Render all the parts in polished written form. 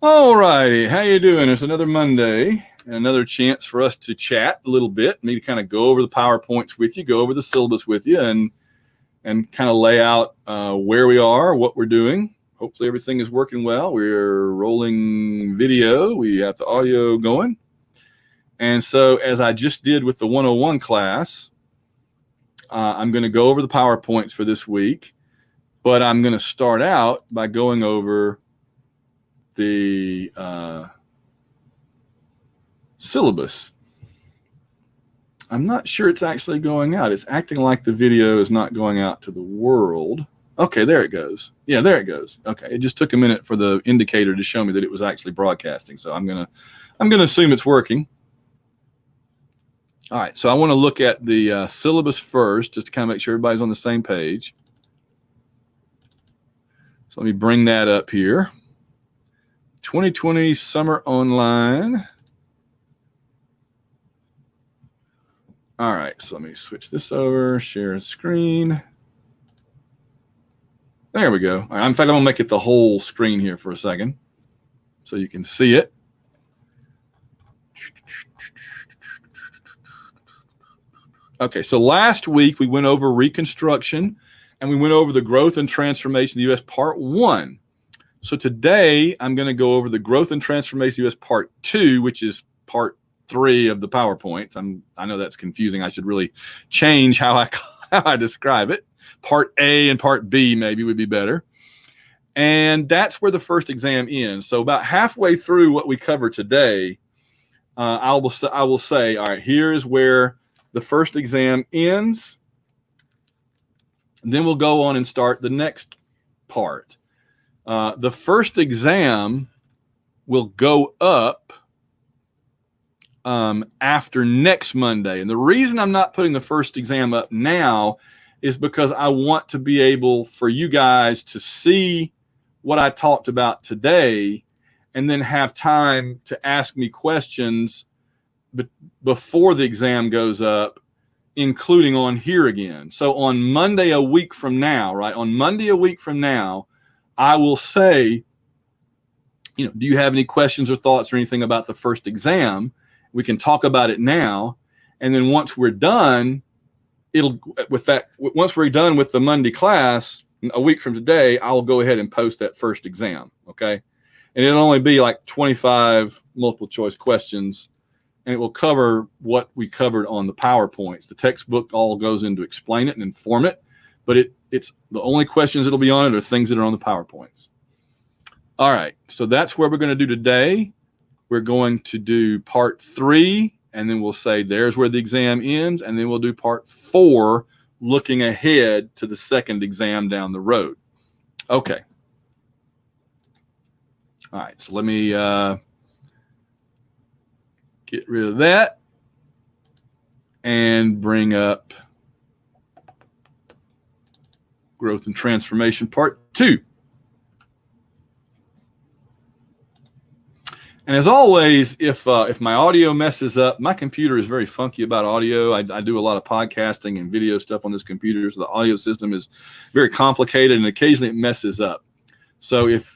All righty, how you doing? It's another Monday and another chance for us to chat a little bit. Me to kind of go over the PowerPoints with you, go over the syllabus with you, and kind of lay out where we are, what we're doing. Hopefully everything is working well. We're rolling video. We have the audio going. And so as I just did with the 101 class, I'm going to go over the PowerPoints for this week, but I'm going to start out by going over the syllabus. I'm not sure it's actually going out. It's acting like the video is not going out to the world. Okay, there it goes. Yeah, there it goes. Okay, it just took a minute for the indicator to show me that it was actually broadcasting. So I'm gonna assume it's working. All right, so I want to look at the syllabus first, just to kind of make sure everybody's on the same page. So let me bring that up here. 2020 Summer Online. All right, so let me switch this over, share screen. There we go. All right, in fact, I'm gonna make it the whole screen here for a second so you can see it. Okay, so last week we went over Reconstruction and we went over the Growth and Transformation of the U.S. Part 1. So today I'm going to go over the Growth and Transformation of the U.S. Part 2, which is Part 3 of the PowerPoints. I know that's confusing. I should really change how I describe it. Part A and Part B maybe would be better. And that's where the first exam ends. So about halfway through what we cover today, I will say, all right, here is where the first exam ends. And then we'll go on and start the next part. The first exam will go up after next Monday. And the reason I'm not putting the first exam up now is because I want to be able for you guys to see what I talked about today and then have time to ask me questions before the exam goes up, including on here again. So on Monday a week from now, right? On Monday a week from now, I will say, do you have any questions or thoughts or anything about the first exam? We can talk about it now. And then once we're done, once we're done with the Monday class, a week from today, I'll go ahead and post that first exam, okay? And it'll only be like 25 multiple choice questions, and it will cover what we covered on the PowerPoints. The textbook all goes in to explain it and inform it, but it's the only questions that'll be on it are things that are on the PowerPoints. All right, so that's where we're going to do today. We're going to do Part 3, and then we'll say there's where the exam ends, and then we'll do Part 4, looking ahead to the second exam down the road. Okay. All right, so let me get rid of that and bring up Growth and Transformation Part 2. And as always, if my audio messes up, my computer is very funky about audio. I do a lot of podcasting and video stuff on this computer, so the audio system is very complicated, and occasionally it messes up. So if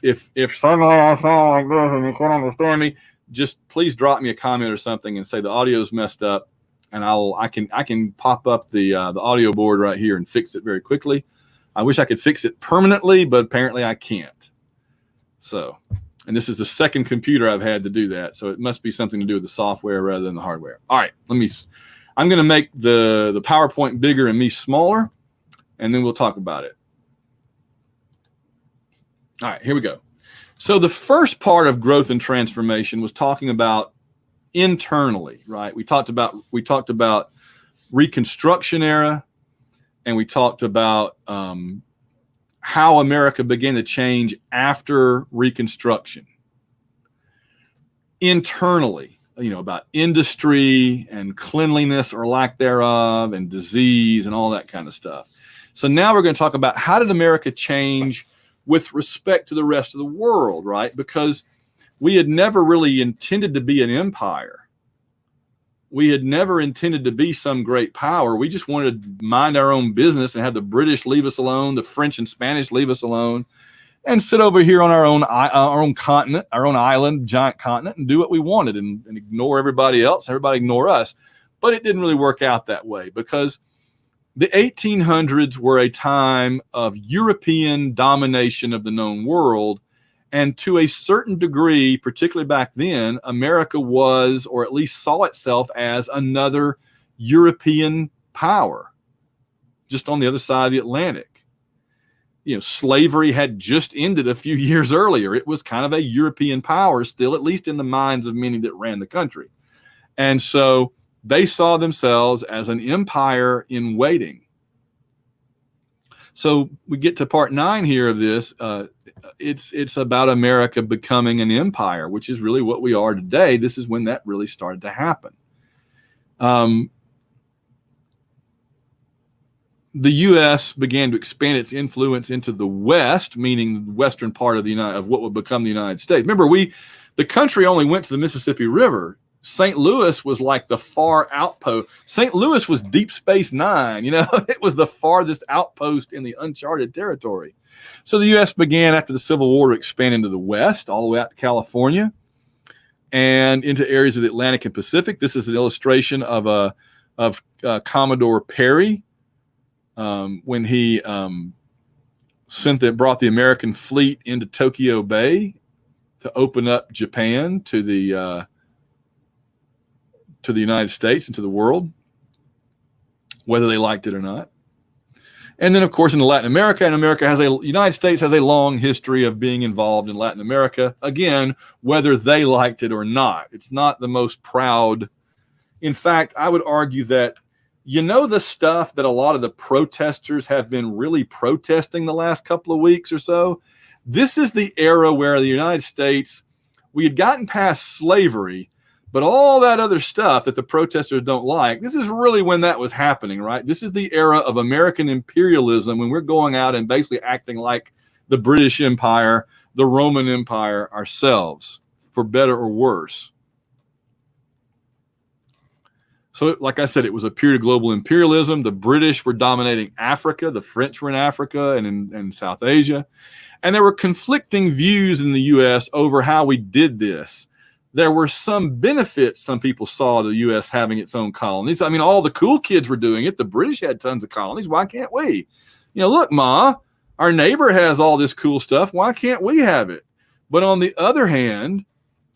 suddenly I sound like this and you can't understand me, just please drop me a comment or something and say the audio is messed up, and I can pop up the audio board right here and fix it very quickly. I wish I could fix it permanently, but apparently I can't. So. And this is the second computer I've had to do that. So it must be something to do with the software rather than the hardware. All right, I'm going to make the PowerPoint bigger and me smaller, and then we'll talk about it. All right, here we go. So the first part of Growth and Transformation was talking about internally, right? We talked about Reconstruction era, and we talked about how America began to change after Reconstruction. Internally, about industry and cleanliness or lack thereof and disease and all that kind of stuff. So now we're going to talk about how did America change with respect to the rest of the world, right? Because we had never really intended to be an empire. We had never intended to be some great power. We just wanted to mind our own business and have the British leave us alone, the French and Spanish leave us alone. and sit over here on our own continent, our own island, giant continent, and do what we wanted and ignore everybody else, everybody ignore us. But it didn't really work out that way, because the 1800s were a time of European domination of the known world. And to a certain degree, particularly back then, America was, or at least saw itself as, another European power, just on the other side of the Atlantic. Slavery had just ended a few years earlier. It was kind of a European power still, at least in the minds of many that ran the country. And so they saw themselves as an empire in waiting. So we get to part 9 here of this. It's about America becoming an empire, which is really what we are today. This is when that really started to happen. The U.S. began to expand its influence into the West, meaning the western part of what would become the United States. Remember, the country only went to the Mississippi River. St. Louis was like the far outpost. St. Louis was Deep Space Nine. It was the farthest outpost in the uncharted territory. So the U.S. began after the Civil War to expand into the West, all the way out to California and into areas of the Atlantic and Pacific. This is an illustration of Commodore Perry when he brought the American fleet into Tokyo Bay to open up Japan to the United States and to the world, whether they liked it or not. And then, of course, in Latin America, United States has a long history of being involved in Latin America. Again, whether they liked it or not, it's not the most proud. In fact, I would argue that, the stuff that a lot of the protesters have been really protesting the last couple of weeks or so, this is the era where the United States, we had gotten past slavery, but all that other stuff that the protesters don't like, this is really when that was happening, right? This is the era of American imperialism, when we're going out and basically acting like the British Empire, the Roman Empire ourselves, for better or worse. So, like I said, it was a period of global imperialism. The British were dominating Africa. The French were in Africa and in South Asia. And there were conflicting views in the U.S. over how we did this. There were some benefits some people saw the U.S. having its own colonies. I mean, all the cool kids were doing it. The British had tons of colonies. Why can't we? Look, Ma, our neighbor has all this cool stuff. Why can't we have it? But on the other hand,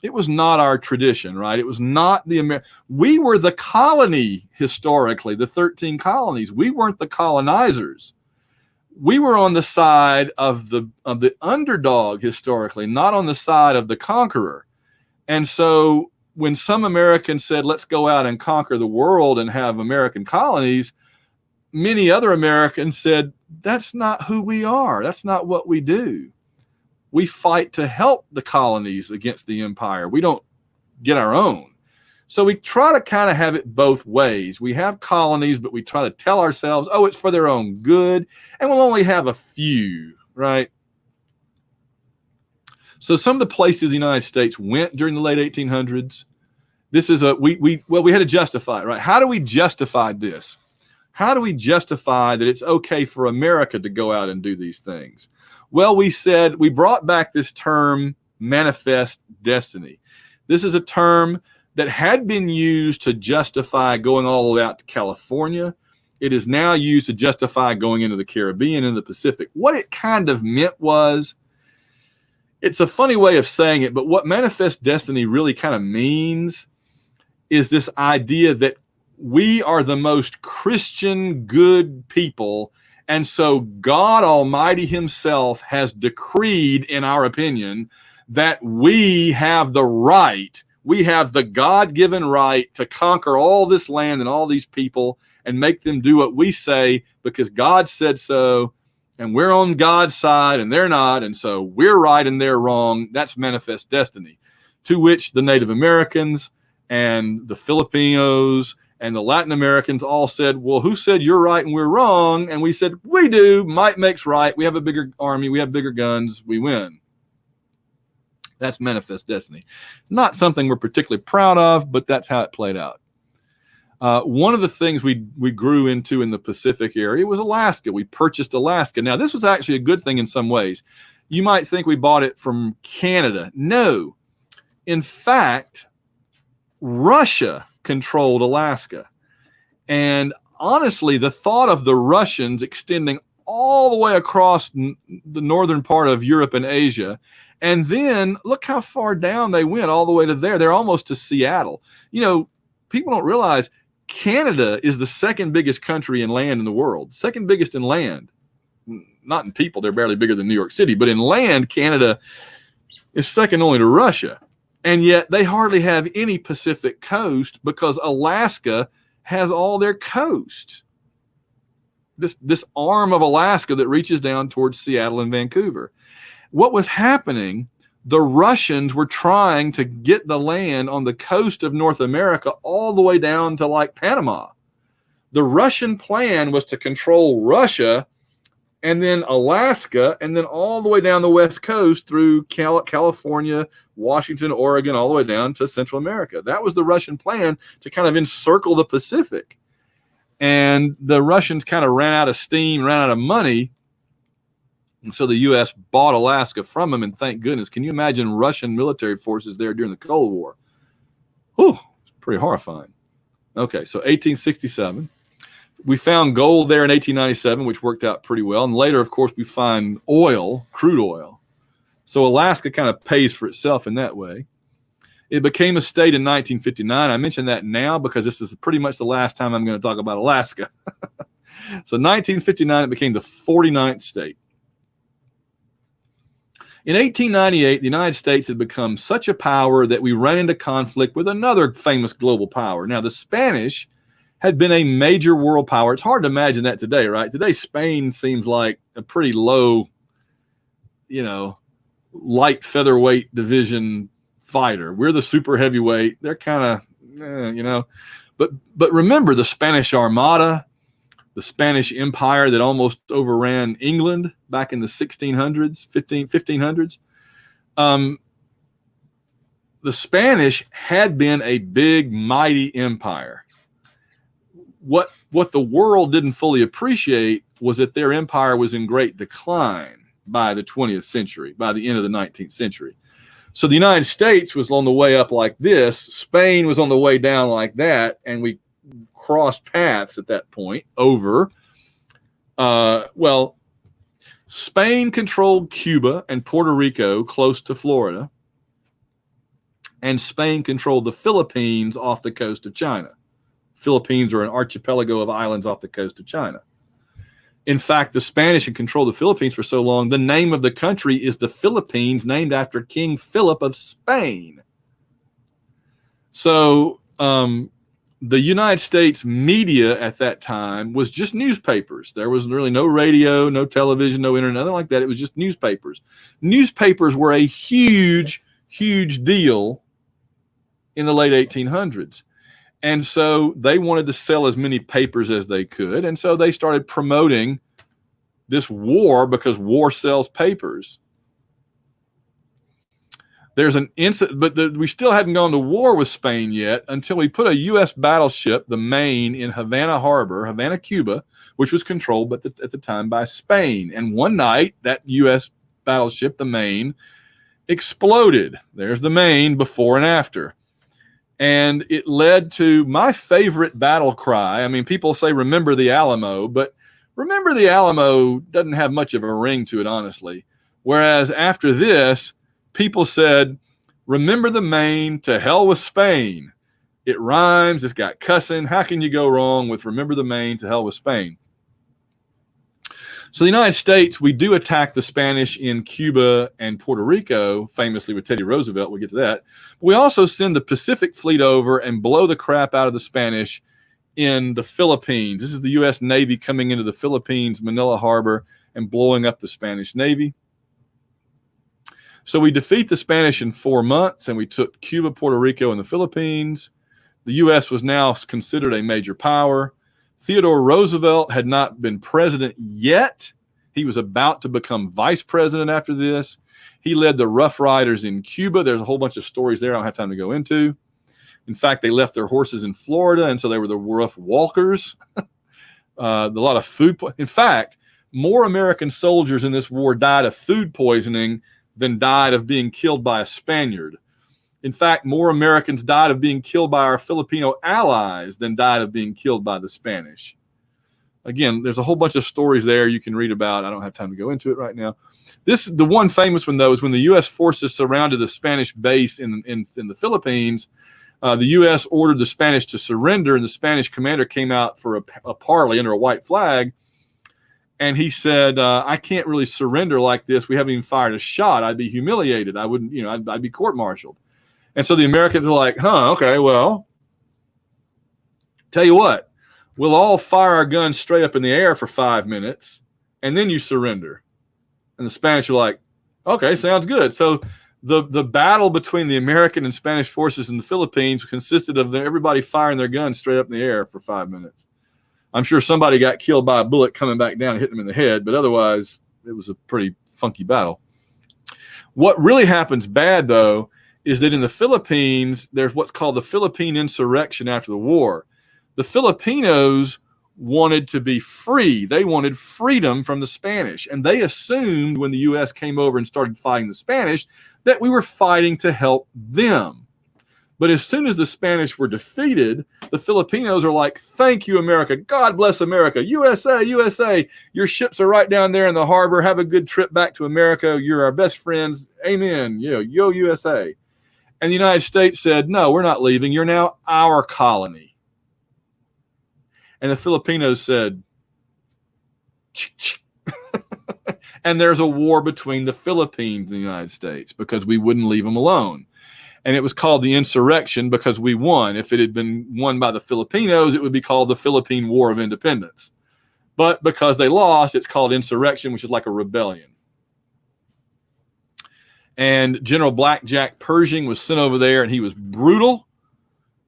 it was not our tradition, right? It was not we were the colony historically, the 13 colonies. We weren't the colonizers. We were on the side of the underdog historically, not on the side of the conqueror. And so when some Americans said, let's go out and conquer the world and have American colonies, many other Americans said, that's not who we are. That's not what we do. We fight to help the colonies against the empire. We don't get our own. So we try to kind of have it both ways. We have colonies, but we try to tell ourselves, oh, it's for their own good, and we'll only have a few, right? So some of the places the United States went during the late 1800s, this is we had to justify it, right? How do we justify this? How do we justify that it's okay for America to go out and do these things? Well, we brought back this term, manifest destiny. This is a term that had been used to justify going all the way out to California. It is now used to justify going into the Caribbean and the Pacific. What it kind of meant was, it's a funny way of saying it, but what manifest destiny really kind of means is this idea that we are the most Christian, good people, and so God Almighty himself has decreed, in our opinion, that we have the right, we have the God-given right to conquer all this land and all these people and make them do what we say because God said so, and we're on God's side and they're not, and so we're right and they're wrong. That's manifest destiny, to which the Native Americans and the Filipinos and the Latin Americans all said, well, who said you're right and we're wrong? And we said, we do. Might makes right. We have a bigger army. We have bigger guns. We win. That's manifest destiny. Not something we're particularly proud of, but that's how it played out. One of the things we grew into in the Pacific area was Alaska. We purchased Alaska. Now, this was actually a good thing in some ways. You might think we bought it from Canada. No. In fact, Russia controlled Alaska. And honestly, the thought of the Russians extending all the way across the northern part of Europe and Asia, and then look how far down they went, all the way to there. They're almost to Seattle. You know, people don't realize Canada is the second biggest country in land in the world. Second biggest in land. Not in people, they're barely bigger than New York City, but in land, Canada is second only to Russia. And yet they hardly have any Pacific coast because Alaska has all their coast. This arm of Alaska that reaches down towards Seattle and Vancouver. What was happening, the Russians were trying to get the land on the coast of North America all the way down to like Panama. The Russian plan was to control Russia and then Alaska, and then all the way down the West Coast through California, Washington, Oregon, all the way down to Central America. That was the Russian plan, to kind of encircle the Pacific. And the Russians kind of ran out of steam, ran out of money. And so the U.S. bought Alaska from them, and thank goodness. Can you imagine Russian military forces there during the Cold War? Whew, it's pretty horrifying. Okay, so 1867. We found gold there in 1897, which worked out pretty well. And later, of course, we find oil, crude oil. So Alaska kind of pays for itself in that way. It became a state in 1959. I mention that now because this is pretty much the last time I'm going to talk about Alaska. So 1959, it became the 49th state. In 1898, the United States had become such a power that we ran into conflict with another famous global power. Now, the Spanish had been a major world power. It's hard to imagine that today, right? Today, Spain seems like a pretty low, light featherweight division fighter. We're the super heavyweight. They're kind of, But remember the Spanish Armada, the Spanish Empire that almost overran England back in the 1600s, 1500s. The Spanish had been a big, mighty empire. What the world didn't fully appreciate was that their empire was in great decline by the 20th century, by the end of the 19th century. So the United States was on the way up like this. Spain was on the way down like that. And we crossed paths at that point over. Spain controlled Cuba and Puerto Rico close to Florida. And Spain controlled the Philippines off the coast of China. Philippines are an archipelago of islands off the coast of China. In fact, the Spanish had controlled the Philippines for so long, the name of the country is the Philippines, named after King Philip of Spain. So the United States media at that time was just newspapers. There was really no radio, no television, no internet, nothing like that. It was just newspapers. Newspapers were a huge, huge deal in the late 1800s. And so they wanted to sell as many papers as they could. And so they started promoting this war because war sells papers. There's an incident, but we still hadn't gone to war with Spain yet until we put a U.S. battleship, the Maine, in Havana Harbor, Havana, Cuba, which was controlled at the time by Spain. And one night, that U.S. battleship, the Maine, exploded. There's the Maine before and after. And it led to my favorite battle cry. I mean, people say, remember the Alamo, but remember the Alamo doesn't have much of a ring to it, honestly. Whereas after this, people said, remember the Maine, to hell with Spain. It rhymes, it's got cussing. How can you go wrong with remember the Maine, to hell with Spain? So the United States, we do attack the Spanish in Cuba and Puerto Rico, famously with Teddy Roosevelt. We'll get to that. But we also send the Pacific Fleet over and blow the crap out of the Spanish in the Philippines. This is the U.S. Navy coming into the Philippines, Manila Harbor, and blowing up the Spanish Navy. So we defeat the Spanish in 4 months, and we took Cuba, Puerto Rico, and the Philippines. The U.S. was now considered a major power. Theodore Roosevelt had not been president yet. He was about to become vice president after this. He led the Rough Riders in Cuba. There's a whole bunch of stories there I don't have time to go into. In fact, they left their horses in Florida, and so they were the Rough Walkers. A lot of food. In fact, more American soldiers in this war died of food poisoning than died of being killed by a Spaniard. In fact, more Americans died of being killed by our Filipino allies than died of being killed by the Spanish. Again, there's a whole bunch of stories there you can read about. I don't have time to go into it right now. The one famous one, though, is when the U.S. forces surrounded the Spanish base in the Philippines. The U.S. ordered the Spanish to surrender, and the Spanish commander came out for a parley under a white flag. And he said, I can't really surrender like this. We haven't even fired a shot. I'd be humiliated. I wouldn't, I'd be court-martialed. And so the Americans were like, okay, well, tell you what, we'll all fire our guns straight up in the air for 5 minutes, and then you surrender. And the Spanish were like, okay, sounds good. So the battle between the American and Spanish forces in the Philippines consisted of everybody firing their guns straight up in the air for 5 minutes. I'm sure somebody got killed by a bullet coming back down and hitting them in the head, but otherwise it was a pretty funky battle. What really happens bad, though, is that in the Philippines, there's what's called the Philippine insurrection after the war. The Filipinos wanted to be free. They wanted freedom from the Spanish. And they assumed when the U.S. came over and started fighting the Spanish that we were fighting to help them. But as soon as the Spanish were defeated, the Filipinos are like, thank you, America. God bless America. USA, USA. Your ships are right down there in the harbor. Have a good trip back to America. You're our best friends. Amen. Yo, USA. And the United States said, no, we're not leaving. You're now our colony. And the Filipinos said, and there's a war between the Philippines and the United States because we wouldn't leave them alone. And it was called the insurrection because we won. If it had been won by the Filipinos, it would be called the Philippine War of Independence. But because they lost, it's called insurrection, which is like a rebellion. And General Blackjack Pershing was sent over there, and he was brutal,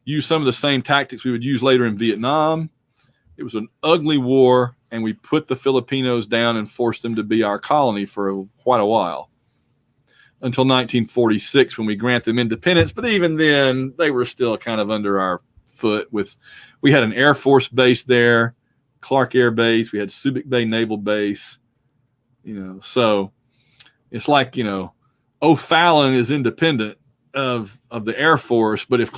used some of the same tactics we would use later in Vietnam. It was an ugly war, and we put the Filipinos down and forced them to be our colony for quite a while, until 1946 when we grant them independence. But even then, they were still kind of under our foot. We had an Air Force base there, Clark Air Base. We had Subic Bay Naval Base. So it's like, O'Fallon is independent of the Air Force, but if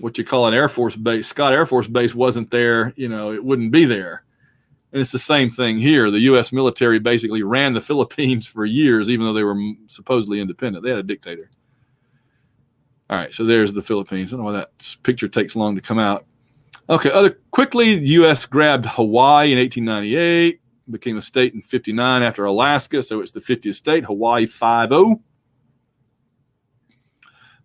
what you call an Air Force base, Scott Air Force Base wasn't there, it wouldn't be there. And it's the same thing here. The U.S. military basically ran the Philippines for years, even though they were supposedly independent. They had a dictator. All right, so there's the Philippines. I don't know why that picture takes long to come out. Okay, quickly, the U.S. grabbed Hawaii in 1898, became a state in 59 after Alaska, so it's the 50th state, Hawaii 5-0.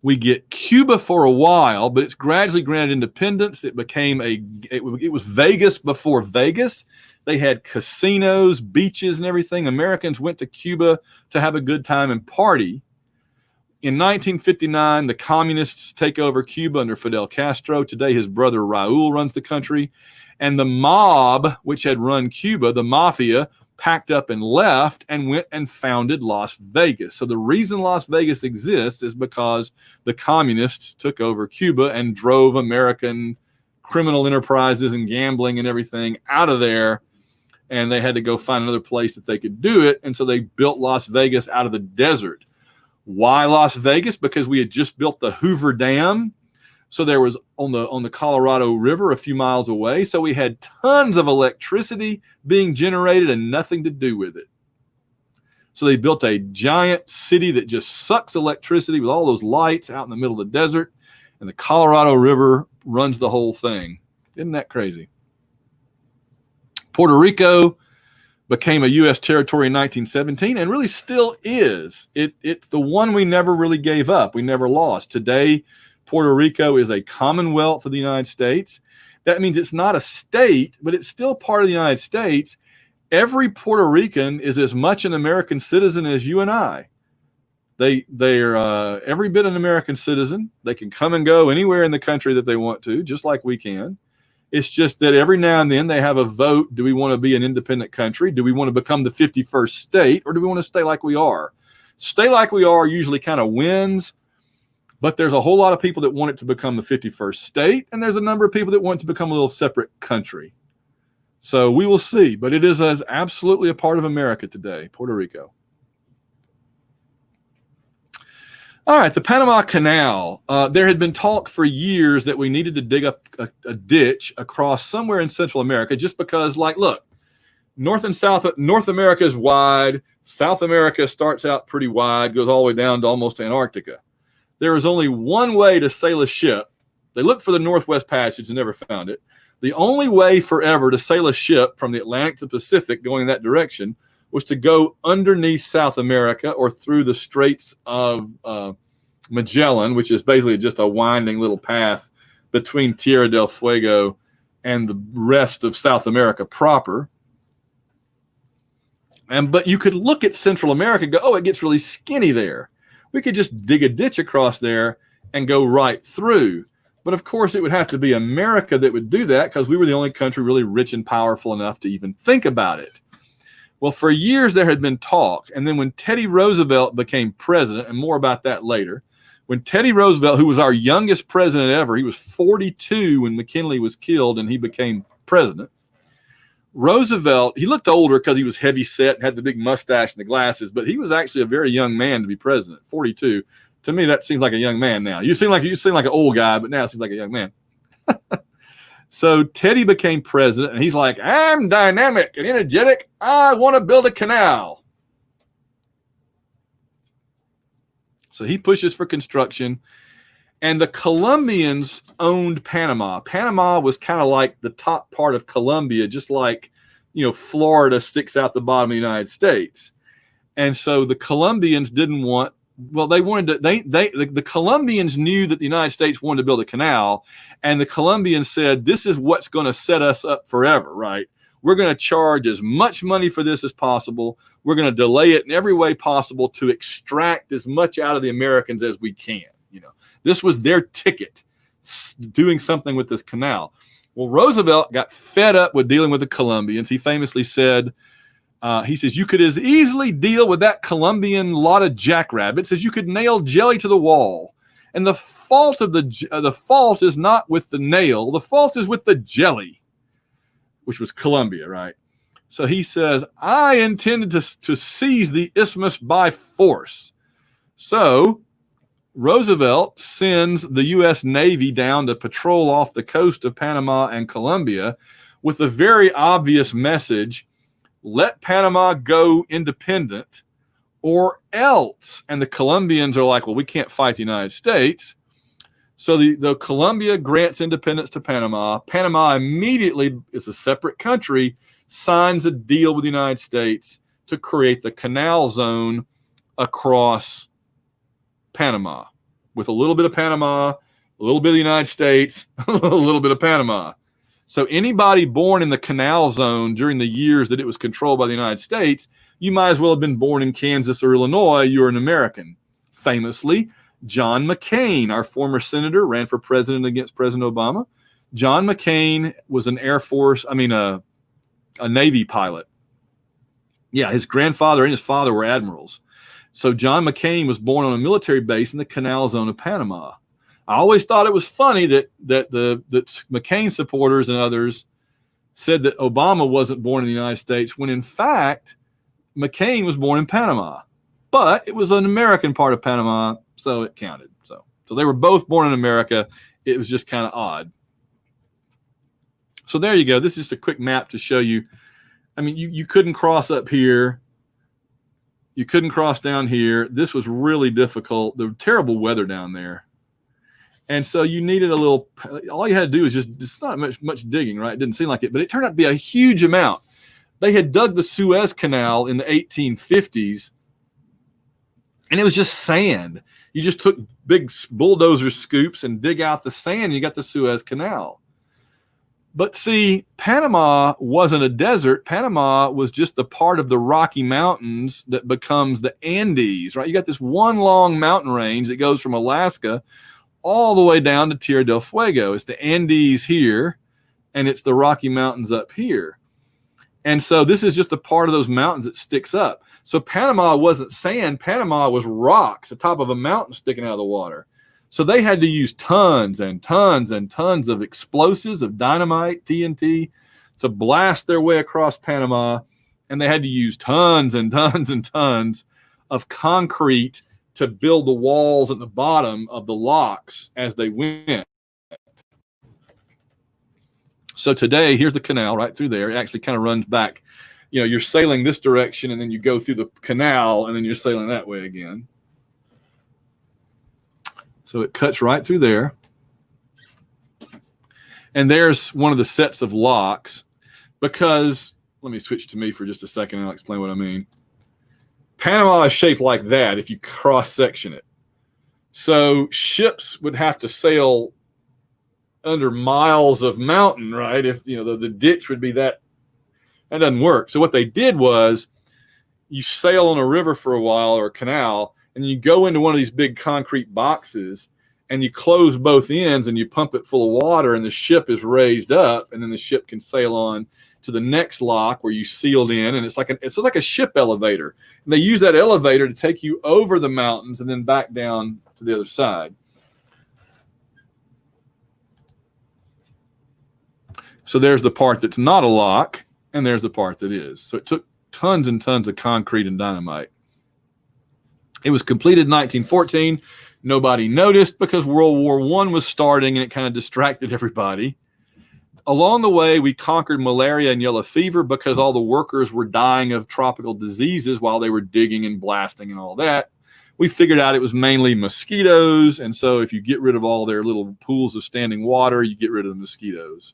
We get Cuba for a while, but it's gradually granted independence. It was Vegas before Vegas. They had casinos, beaches, and everything. Americans went to Cuba to have a good time and party. In 1959, the communists take over Cuba under Fidel Castro. Today, his brother Raul runs the country. And the mob, which had run Cuba, the mafia, packed up and left and went and founded Las Vegas. So the reason Las Vegas exists is because the communists took over Cuba and drove American criminal enterprises and gambling and everything out of there. And they had to go find another place that they could do it. And so they built Las Vegas out of the desert. Why Las Vegas? Because we had just built the Hoover Dam. So there was on the Colorado River a few miles away. So we had tons of electricity being generated and nothing to do with it. So they built a giant city that just sucks electricity with all those lights out in the middle of the desert. And the Colorado River runs the whole thing. Isn't that crazy? Puerto Rico became a U.S. territory in 1917 and really still is. It's the one we never really gave up. We never lost. Today, Puerto Rico is a commonwealth of the United States. That means it's not a state, but it's still part of the United States. Every Puerto Rican is as much an American citizen as you and I. They're every bit an American citizen. They can come and go anywhere in the country that they want to, just like we can. It's just that every now and then they have a vote. Do we want to be an independent country? Do we want to become the 51st state? Or do we want to stay like we are? Stay like we are usually kind of wins. But there's a whole lot of people that want it to become the 51st state, and there's a number of people that want it to become a little separate country. So we will see, but it is as absolutely a part of America today, Puerto Rico. All right, the Panama Canal. There had been talk for years that we needed to dig up a ditch across somewhere in Central America, just because, like, look, North America is wide. South America starts out pretty wide, goes all the way down to almost Antarctica. There was only one way to sail a ship. They looked for the Northwest Passage and never found it. The only way forever to sail a ship from the Atlantic to the Pacific going in that direction was to go underneath South America or through the Straits of Magellan, which is basically just a winding little path between Tierra del Fuego and the rest of South America proper. But you could look at Central America and go, oh, it gets really skinny there. We could just dig a ditch across there and go right through. But of course, it would have to be America that would do that, because we were the only country really rich and powerful enough to even think about it. Well, for years there had been talk. And then when Teddy Roosevelt became president, and more about that later, when Teddy Roosevelt, who was our youngest president ever, he was 42 when McKinley was killed and he became president. Roosevelt, he looked older because he was heavy set, had the big mustache and the glasses, but he was actually a very young man to be president, 42. To me, that seems like a young man now. You seem like an old guy, but now it seems like a young man. So Teddy became president, and he's like, I'm dynamic and energetic. I want to build a canal. So he pushes for construction, and the Colombians owned Panama. Panama was kind of like the top part of Colombia, just like, Florida sticks out the bottom of the United States. And so the Colombians didn't want, the Colombians knew that the United States wanted to build a canal, and the Colombians said, this is what's going to set us up forever, right? We're going to charge as much money for this as possible. We're going to delay it in every way possible to extract as much out of the Americans as we can. This was their ticket, doing something with this canal. Well, Roosevelt got fed up with dealing with the Colombians. He famously said, he says, you could as easily deal with that Colombian lot of jackrabbits as you could nail jelly to the wall. And the fault is not with the nail. The fault is with the jelly, which was Colombia, right? So he says, I intended to seize the isthmus by force. So Roosevelt sends the U.S. Navy down to patrol off the coast of Panama and Colombia with a very obvious message: let Panama go independent or else. And the Colombians are like, well, we can't fight the United States. So the Colombia grants independence to Panama. Panama immediately, is a separate country, signs a deal with the United States to create the canal zone across Panama, with a little bit of Panama, a little bit of the United States, a little bit of Panama. So anybody born in the canal zone during the years that it was controlled by the United States, you might as well have been born in Kansas or Illinois. You're an American. Famously, John McCain, our former senator, ran for president against President Obama. John McCain was a Navy pilot. Yeah, his grandfather and his father were admirals. So John McCain was born on a military base in the canal zone of Panama. I always thought it was funny that the McCain supporters and others said that Obama wasn't born in the United States, when in fact McCain was born in Panama. But it was an American part of Panama, so it counted. So they were both born in America. It was just kind of odd. So there you go. This is just a quick map to show you. I mean, you couldn't cross up here. You couldn't cross down here. This was really difficult. The terrible weather down there. And so you needed a little, all you had to do is just not much digging, right? It didn't seem like it, but it turned out to be a huge amount. They had dug the Suez Canal in the 1850s, and it was just sand. You just took big bulldozer scoops and dig out the sand, and you got the Suez Canal. But see, Panama wasn't a desert. Panama was just the part of the Rocky Mountains that becomes the Andes, right? You got this one long mountain range that goes from Alaska all the way down to Tierra del Fuego. It's the Andes here, and it's the Rocky Mountains up here. And so this is just a part of those mountains that sticks up. So Panama wasn't sand. Panama was rocks, the top of a mountain sticking out of the water. So they had to use tons and tons and tons of explosives, of dynamite, TNT, to blast their way across Panama, and they had to use tons and tons and tons of concrete to build the walls at the bottom of the locks as they went. So today, here's the canal right through there. It actually kind of runs back. You know, you're sailing this direction, and then you go through the canal, and then you're sailing that way again. So it cuts right through there. And there's one of the sets of locks, because, let me switch to me for just a second, and I'll explain what I mean. Panama is shaped like that if you cross-section it. So ships would have to sail under miles of mountain, right? If, you know, the ditch would be that doesn't work. So what they did was you sail on a river for a while or a canal, and you go into one of these big concrete boxes, and you close both ends, and you pump it full of water, and the ship is raised up, and then the ship can sail on to the next lock where you sealed in, and it's like a ship elevator. And they use that elevator to take you over the mountains and then back down to the other side. So there's the part that's not a lock, and there's the part that is. So it took tons and tons of concrete and dynamite. It was completed in 1914. Nobody noticed because World War I was starting, and it kind of distracted everybody. Along the way, we conquered malaria and yellow fever because all the workers were dying of tropical diseases while they were digging and blasting and all that. We figured out it was mainly mosquitoes, and so if you get rid of all their little pools of standing water, you get rid of the mosquitoes.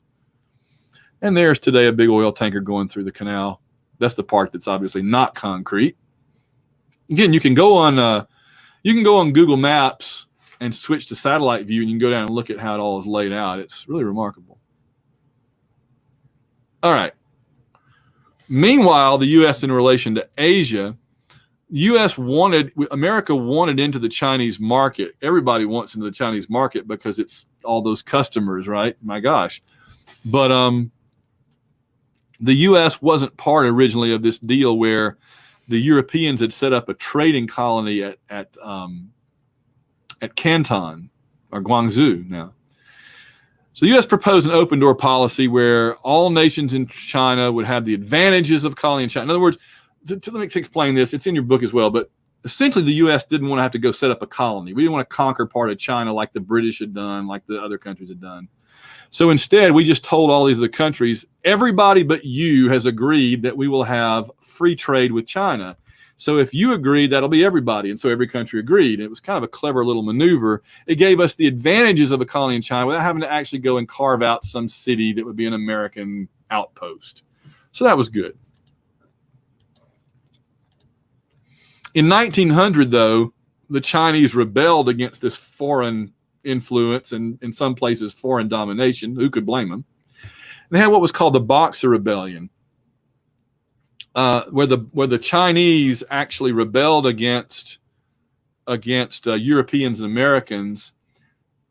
And there's today a big oil tanker going through the canal. That's the part that's obviously not concrete. Again, you can go on Google Maps and switch to satellite view, and you can go down and look at how it all is laid out. It's really remarkable. All right. Meanwhile, the U.S. in relation to Asia, America wanted into the Chinese market. Everybody wants into the Chinese market because it's all those customers, right? My gosh. But the U.S. wasn't part originally of this deal where the Europeans had set up a trading colony at Canton, or Guangzhou now. So the U.S. proposed an open door policy where all nations in China would have the advantages of colony in China. In other words, let me explain this. It's in your book as well, but essentially the U.S. didn't want to have to go set up a colony. We didn't want to conquer part of China like the British had done, like the other countries had done. So instead, we just told all these other countries, everybody but you has agreed that we will have free trade with China. So if you agree, that'll be everybody. And so every country agreed. It was kind of a clever little maneuver. It gave us the advantages of a colony in China without having to actually go and carve out some city that would be an American outpost. So that was good. In 1900, though, the Chinese rebelled against this foreign influence and in some places foreign domination. Who could blame them? They had what was called the Boxer Rebellion, where the Chinese actually rebelled against Europeans and Americans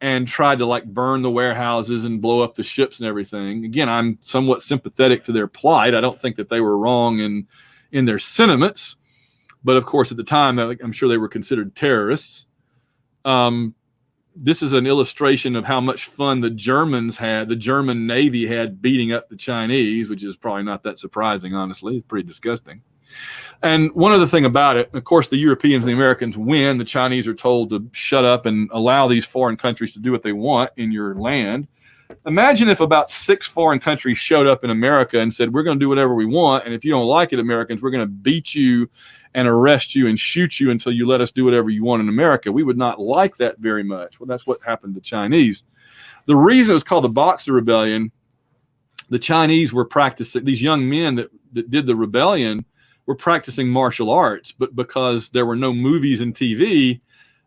and tried to like burn the warehouses and blow up the ships and everything. Again, I'm somewhat sympathetic to their plight. I don't think that they were wrong in their sentiments, but of course at the time I'm sure they were considered terrorists. This is an illustration of how much fun the German Navy had beating up the Chinese, which is probably not that surprising, honestly. It's pretty disgusting. And one other thing about it, of course, the Europeans and the Americans win. The Chinese are told to shut up and allow these foreign countries to do what they want in your land. Imagine if about 6 foreign countries showed up in America and said, we're going to do whatever we want, and if you don't like it, Americans, we're going to beat you and arrest you and shoot you until you let us do whatever you want in America. We would not like that very much. Well, that's what happened to the Chinese. The reason it was called the Boxer Rebellion, the Chinese were practicing, these young men that did the rebellion were practicing martial arts, but because there were no movies and TV,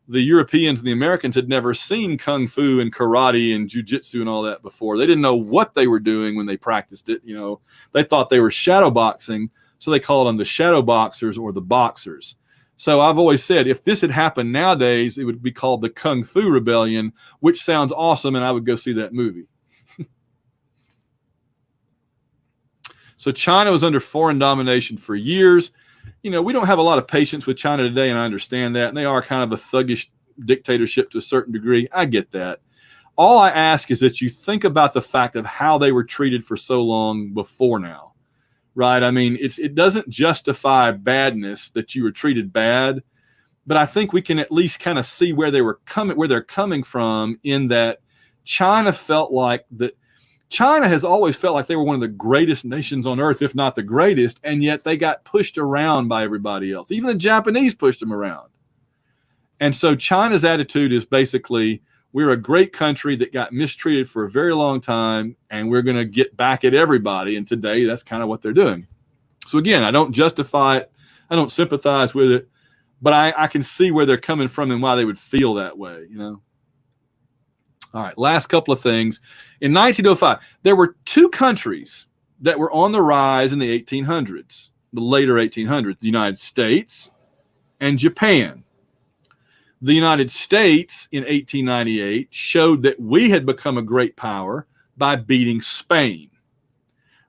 the Europeans and the Americans had never seen kung fu and karate and jujitsu and all that before. They didn't know what they were doing when they practiced it. You know, they thought they were shadow boxing. So they called them the shadow boxers or the boxers. So I've always said, if this had happened nowadays, it would be called the Kung Fu Rebellion, which sounds awesome, and I would go see that movie. So China was under foreign domination for years. You know, we don't have a lot of patience with China today, and I understand that. And they are kind of a thuggish dictatorship to a certain degree. I get that. All I ask is that you think about the fact of how they were treated for so long before now, right? I mean, it doesn't justify badness that you were treated bad, but I think we can at least kind of see where they're coming from, in that China has always felt like they were one of the greatest nations on earth, if not the greatest, and yet they got pushed around by everybody else. Even the Japanese pushed them around. And so China's attitude is basically, we're a great country that got mistreated for a very long time, and we're going to get back at everybody. And today, that's kind of what they're doing. So again, I don't justify it. I don't sympathize with it, but I can see where they're coming from and why they would feel that way, you know? All right, last couple of things. In 1905, there were two countries that were on the rise in the 1800s, the later 1800s, the United States and Japan. The United States in 1898 showed that we had become a great power by beating Spain.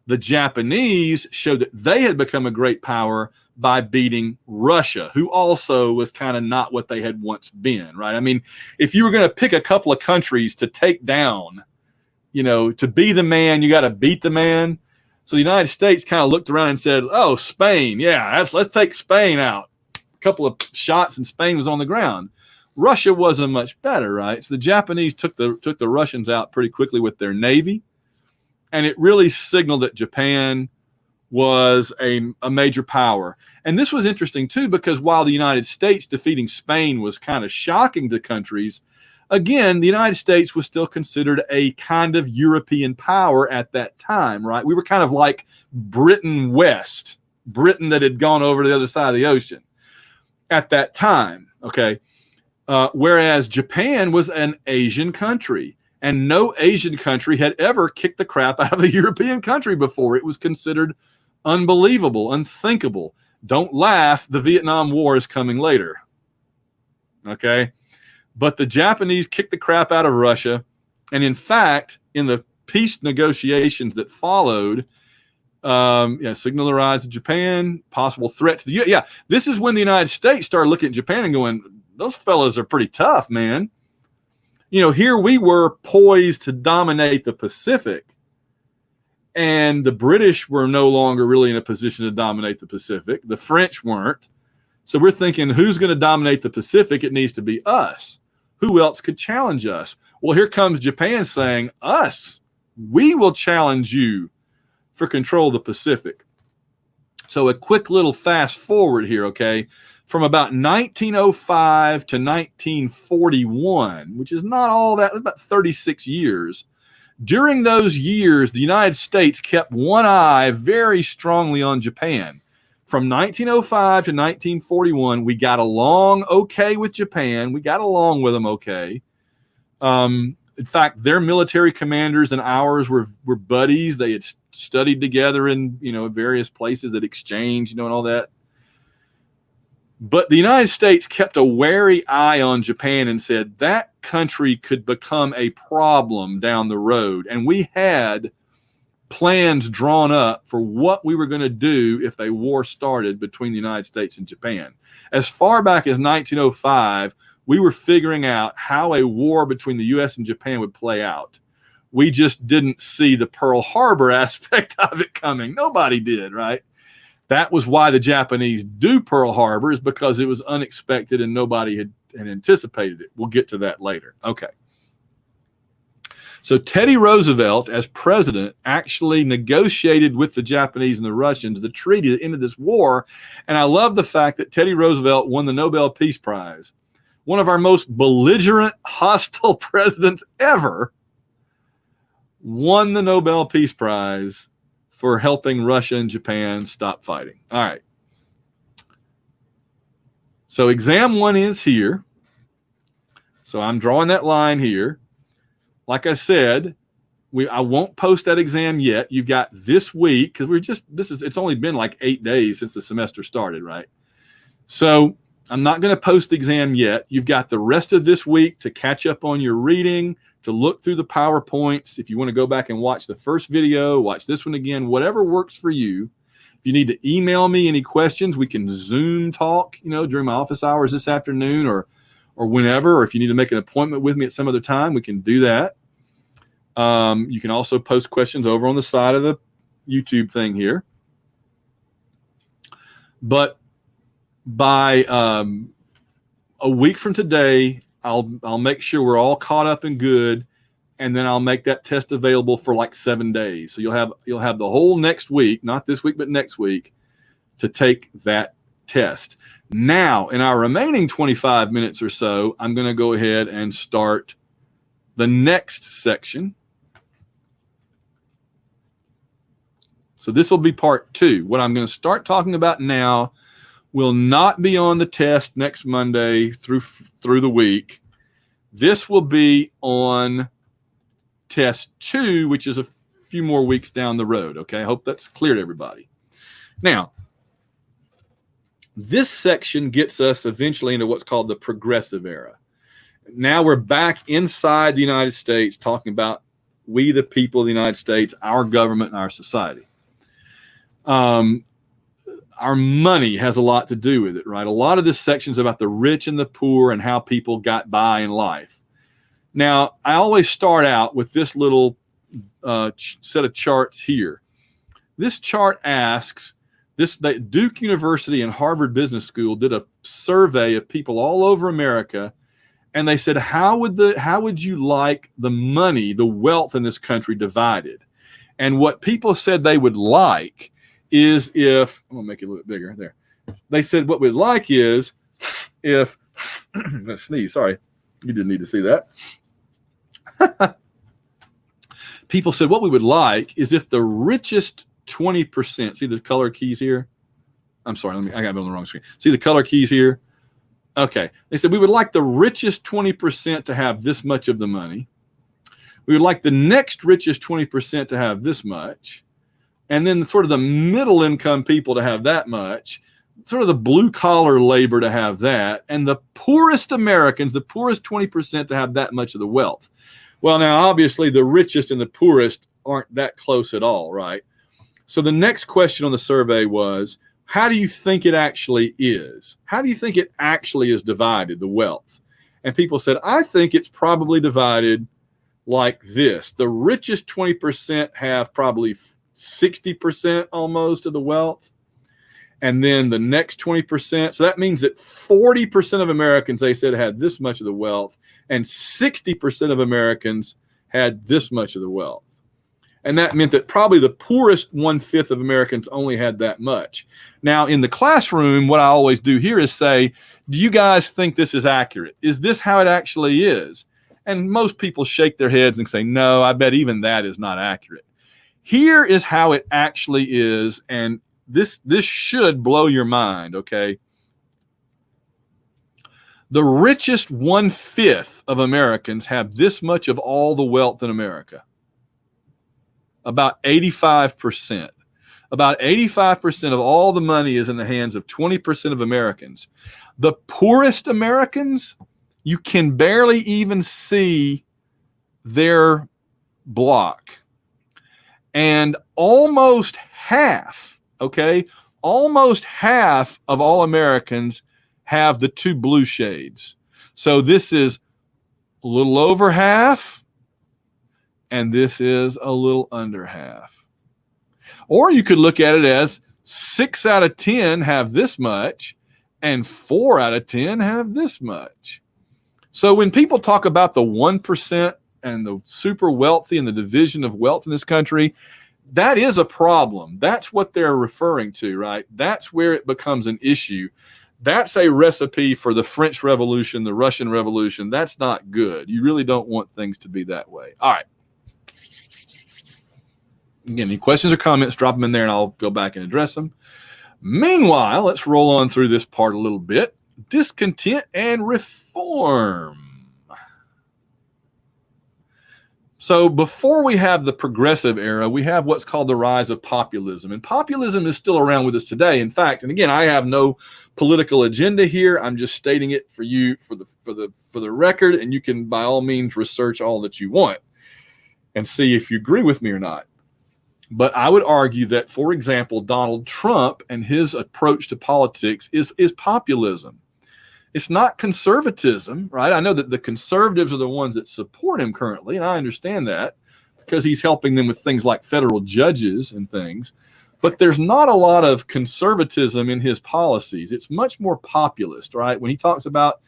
The Japanese showed that they had become a great power by beating Russia, who also was kind of not what they had once been, right? I mean, if you were going to pick a couple of countries to take down, you know, to be the man, you got to beat the man. So the United States kind of looked around and said, oh, Spain, yeah, let's take Spain out. A couple of shots and Spain was on the ground. Russia wasn't much better, right? So the Japanese took the Russians out pretty quickly with their navy, and it really signaled that Japan was a major power. And this was interesting too, because while the United States defeating Spain was kind of shocking to countries, again, the United States was still considered a kind of European power at that time, right? We were kind of like Britain West, Britain that had gone over to the other side of the ocean at that time, okay? Whereas Japan was an Asian country, and no Asian country had ever kicked the crap out of a European country before. It was considered unbelievable, unthinkable. Don't laugh, the Vietnam War is coming later, okay? But the Japanese kicked the crap out of Russia, and in fact, in the peace negotiations that followed, signal the rise of Japan, possible threat to the U.S. Yeah, this is when the United States started looking at Japan and going, those fellas are pretty tough, man. You know, here we were poised to dominate the Pacific, and the British were no longer really in a position to dominate the Pacific. The French weren't. So we're thinking, who's going to dominate the Pacific? It needs to be us. Who else could challenge us? Well, here comes Japan saying, us. We will challenge you for control of the Pacific. So a quick little fast forward here, okay? From about 1905 to 1941, which is not all that, about 36 years. During those years, the United States kept one eye very strongly on Japan. From 1905 to 1941, we got along okay with Japan. We got along with them okay. In fact, their military commanders and ours were buddies. They had studied together in, various places at exchange, and all that. But the United States kept a wary eye on Japan and said that country could become a problem down the road. And we had plans drawn up for what we were going to do if a war started between the United States and Japan. As far back as 1905, we were figuring out how a war between the U.S. and Japan would play out. We just didn't see the Pearl Harbor aspect of it coming. Nobody did, right? That was why the Japanese do Pearl Harbor, is because it was unexpected and nobody had anticipated it. We'll get to that later. Okay. So Teddy Roosevelt, as president, actually negotiated with the Japanese and the Russians the treaty that ended this war. And I love the fact that Teddy Roosevelt won the Nobel Peace Prize. One of our most belligerent, hostile presidents ever won the Nobel Peace Prize for helping Russia and Japan stop fighting. All right. So exam one is here. So I'm drawing that line here. Like I said, I won't post that exam yet. You've got this week, because it's only been like 8 days since the semester started, right? So I'm not going to post the exam yet. You've got the rest of this week to catch up on your reading, to look through the PowerPoints. If you want to go back and watch the first video, watch this one again, whatever works for you. If you need to email me any questions, we can Zoom talk, during my office hours this afternoon or whenever, or if you need to make an appointment with me at some other time, we can do that. You can also post questions over on the side of the YouTube thing here. But by a week from today, I'll make sure we're all caught up and good, and then I'll make that test available for like 7 days. So you'll have the whole next week, not this week, but next week, to take that test. Now, in our remaining 25 minutes or so, I'm going to go ahead and start the next section. So this will be part 2. What I'm going to start talking about now will not be on the test next Monday through the week. This will be on test 2, which is a few more weeks down the road. Okay, I hope that's clear to everybody. Now, this section gets us eventually into what's called the progressive era. Now we're back inside the United States talking about we, the people of the United States, our government, and our society. Our money has a lot to do with it, right? A lot of this section is about the rich and the poor and how people got by in life. Now, I always start out with this little set of charts here. This chart asks, Duke University and Harvard Business School did a survey of people all over America, and they said, how would you like the money, the wealth in this country divided? And what people said they would like is if, I'm going to make it a little bit bigger there. They said what we'd like is if, I'm going to sneeze, sorry, you didn't need to see that. People said what we would like is if the richest 20%, see the color keys here? I'm sorry, I got it on the wrong screen. See the color keys here? Okay, they said we would like the richest 20% to have this much of the money. We would like the next richest 20% to have this much. And then sort of the middle income people to have that much, sort of the blue collar labor to have that, and the poorest Americans, the poorest 20% to have that much of the wealth. Well, now, obviously, the richest and the poorest aren't that close at all, right? So the next question on the survey was, how do you think it actually is? How do you think it actually is divided, the wealth? And people said, I think it's probably divided like this. The richest 20% have probably 60% almost of the wealth. And then the next 20%. So that means that 40% of Americans, they said, had this much of the wealth, and 60% of Americans had this much of the wealth. And that meant that probably the poorest 1/5 of Americans only had that much. Now, in the classroom, what I always do here is say, do you guys think this is accurate? Is this how it actually is? And most people shake their heads and say, no, I bet even that is not accurate. Here is how it actually is, and this should blow your mind, okay? The richest 1/5 of Americans have this much of all the wealth in America. About 85%. About 85% of all the money is in the hands of 20% of Americans. The poorest Americans, you can barely even see their block. And almost half, okay, almost half of all Americans have the 2 blue shades. So this is a little over half, and this is a little under half. Or you could look at it as 6 out of 10 have this much, and 4 out of 10 have this much. So when people talk about the 1% and the super wealthy and the division of wealth in this country, that is a problem. That's what they're referring to, right? That's where it becomes an issue. That's a recipe for the French Revolution, the Russian Revolution. That's not good. You really don't want things to be that way. All right. Again, any questions or comments, drop them in there and I'll go back and address them. Meanwhile, let's roll on through this part a little bit. Discontent and reform. So before we have the progressive era, we have what's called the rise of populism. And populism is still around with us today. In fact, and again, I have no political agenda here. I'm just stating it for you for the record, and you can by all means research all that you want and see if you agree with me or not. But I would argue that, for example, Donald Trump and his approach to politics is populism. It's not conservatism, right? I know that the conservatives are the ones that support him currently, and I understand that. because he's helping them with things like federal judges and things. But there's not a lot of conservatism in his policies. It's much more populist, right? When he talks about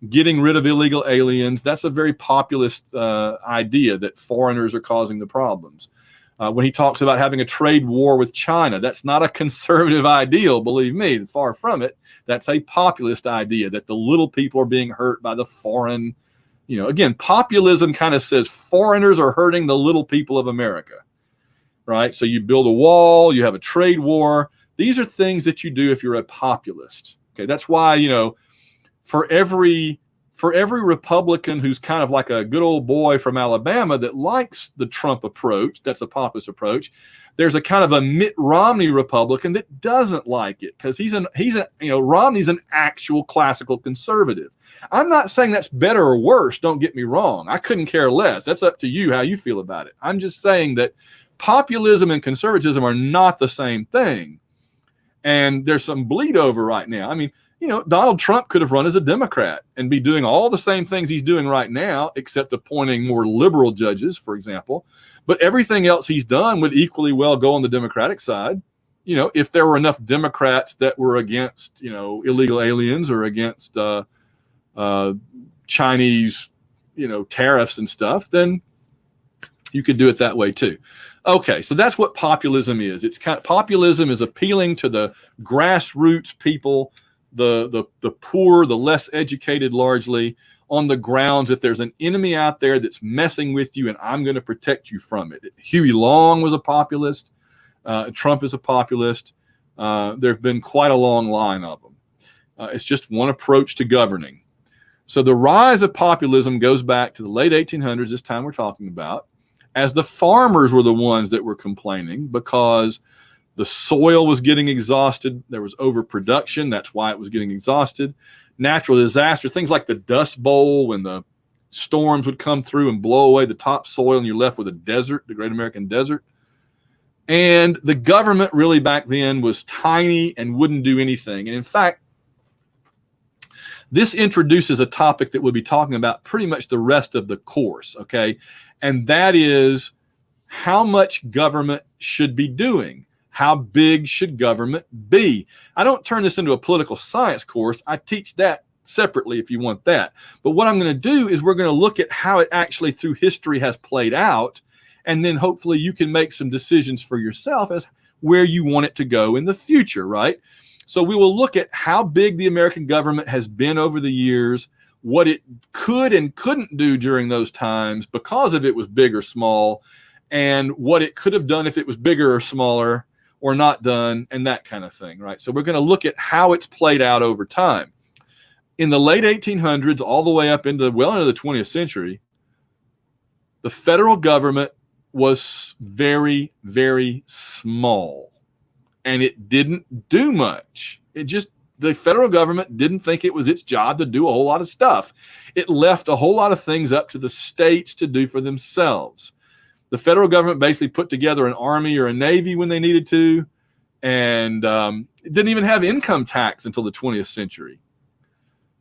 getting rid of illegal aliens, that's a very populist idea that foreigners are causing the problems. When he talks about having a trade war with China, that's not a conservative ideal, believe me, far from it. That's a populist idea that the little people are being hurt by the foreign. Again, populism kind of says foreigners are hurting the little people of America, right? So you build a wall, you have a trade war. These are things that you do if you're a populist. Okay, that's why, for every Republican who's kind of like a good old boy from Alabama that likes the Trump approach, that's a populist approach, there's a kind of a Mitt Romney Republican that doesn't like it because Romney's an actual classical conservative. I'm not saying that's better or worse, don't get me wrong. I couldn't care less. That's up to you how you feel about it. I'm just saying that populism and conservatism are not the same thing. And there's some bleed over right now. I mean, Donald Trump could have run as a Democrat and be doing all the same things he's doing right now, except appointing more liberal judges, for example. But everything else he's done would equally well go on the Democratic side. If there were enough Democrats that were against, illegal aliens or against Chinese, tariffs and stuff, then you could do it that way too. Okay, so that's what populism is. Populism is appealing to the grassroots people, the poor, the less educated largely, on the grounds that there's an enemy out there that's messing with you and I'm going to protect you from it. Huey Long was a populist. Trump is a populist. There have been quite a long line of them. It's just one approach to governing. So the rise of populism goes back to the late 1800s, this time we're talking about, as the farmers were the ones that were complaining because the soil was getting exhausted. There was overproduction. That's why it was getting exhausted. Natural disaster, things like the Dust Bowl, when the storms would come through and blow away the topsoil and you're left with a desert, the Great American Desert. And the government really back then was tiny and wouldn't do anything. And in fact, this introduces a topic that we'll be talking about pretty much the rest of the course, okay? And that is how much government should be doing. How big should government be? I don't turn this into a political science course. I teach that separately if you want that. But what I'm going to do is we're going to look at how it actually through history has played out. And then hopefully you can make some decisions for yourself as where you want it to go in the future, right? So we will look at how big the American government has been over the years, what it could and couldn't do during those times because of it was big or small, and what it could have done if it was bigger or smaller or not done, and that kind of thing, right? So we're going to look at how it's played out over time. In the late 1800s, all the way up into the 20th century, the federal government was very, very small, and it didn't do much. The federal government didn't think it was its job to do a whole lot of stuff. It left a whole lot of things up to the states to do for themselves. The federal government basically put together an army or a navy when they needed to, and it didn't even have income tax until the 20th century.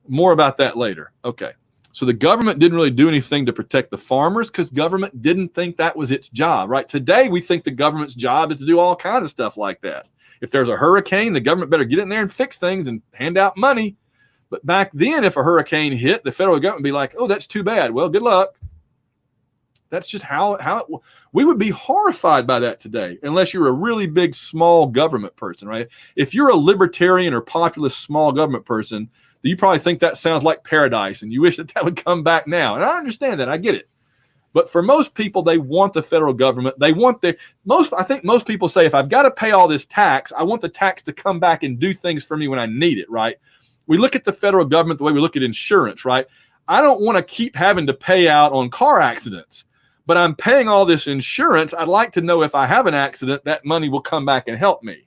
More about that later. Okay, so the government didn't really do anything to protect the farmers because government didn't think that was its job, right? Today, we think the government's job is to do all kinds of stuff like that. If there's a hurricane, the government better get in there and fix things and hand out money. But back then, if a hurricane hit, the federal government would be like, oh, that's too bad. Well, good luck. That's just we would be horrified by that today, unless you're a really big, small government person, right? If you're a libertarian or populist small government person, you probably think that sounds like paradise and you wish that would come back now. And I understand that. I get it. But for most people, they want the federal government. I think most people say, if I've got to pay all this tax, I want the tax to come back and do things for me when I need it, right? We look at the federal government the way we look at insurance, right? I don't want to keep having to pay out on car accidents, but I'm paying all this insurance. I'd like to know if I have an accident, that money will come back and help me,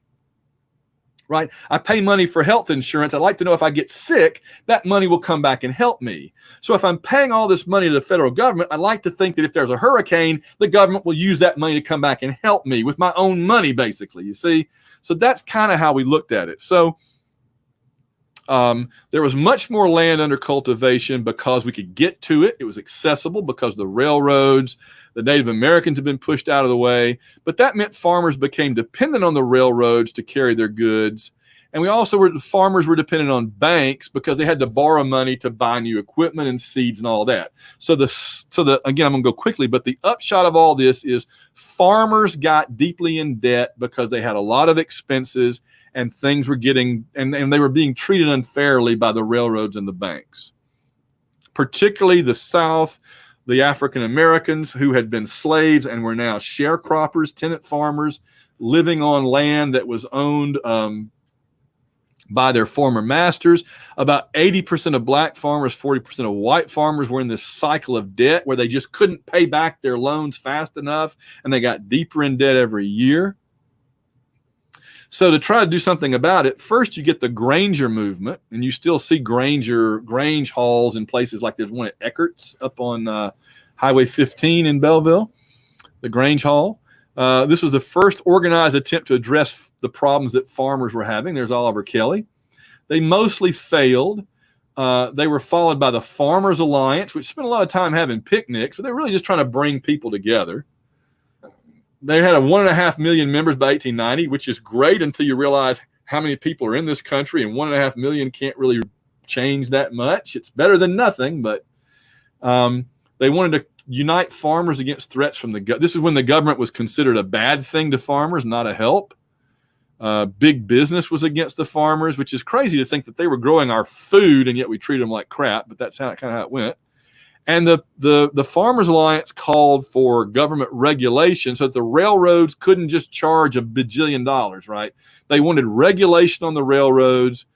right? I pay money for health insurance. I'd like to know if I get sick, that money will come back and help me. So if I'm paying all this money to the federal government, I'd like to think that if there's a hurricane, the government will use that money to come back and help me with my own money, basically, you see? So that's kind of how we looked at it. So There was much more land under cultivation because we could get to it. It was accessible because the railroads, the Native Americans had been pushed out of the way. But that meant farmers became dependent on the railroads to carry their goods. And farmers were dependent on banks because they had to borrow money to buy new equipment and seeds and all that. Again, I'm going to go quickly, but the upshot of all this is farmers got deeply in debt because they had a lot of expenses and things were and they were being treated unfairly by the railroads and the banks. Particularly the South, the African Americans who had been slaves and were now sharecroppers, tenant farmers, living on land that was owned by their former masters. About 80% of black farmers, 40% of white farmers were in this cycle of debt where they just couldn't pay back their loans fast enough, and they got deeper in debt every year. So to try to do something about it, first you get the Granger movement, and you still see Grange halls in places like there's one at Eckert's up on Highway 15 in Belleville, the Grange Hall. This was the first organized attempt to address the problems that farmers were having. There's Oliver Kelly. They mostly failed. They were followed by the Farmers Alliance, which spent a lot of time having picnics, but they're really just trying to bring people together. They had 1.5 million members by 1890, which is great until you realize how many people are in this country, and 1.5 million can't really change that much. It's better than nothing, but they wanted to unite farmers against threats from the government. This is when the government was considered a bad thing to farmers, not a help. Big business was against the farmers, which is crazy to think that they were growing our food and yet we treat them like crap, but that's kind of how it went. And the Farmers Alliance called for government regulation so that the railroads couldn't just charge $1 bajillion, right? They wanted regulation on the railroads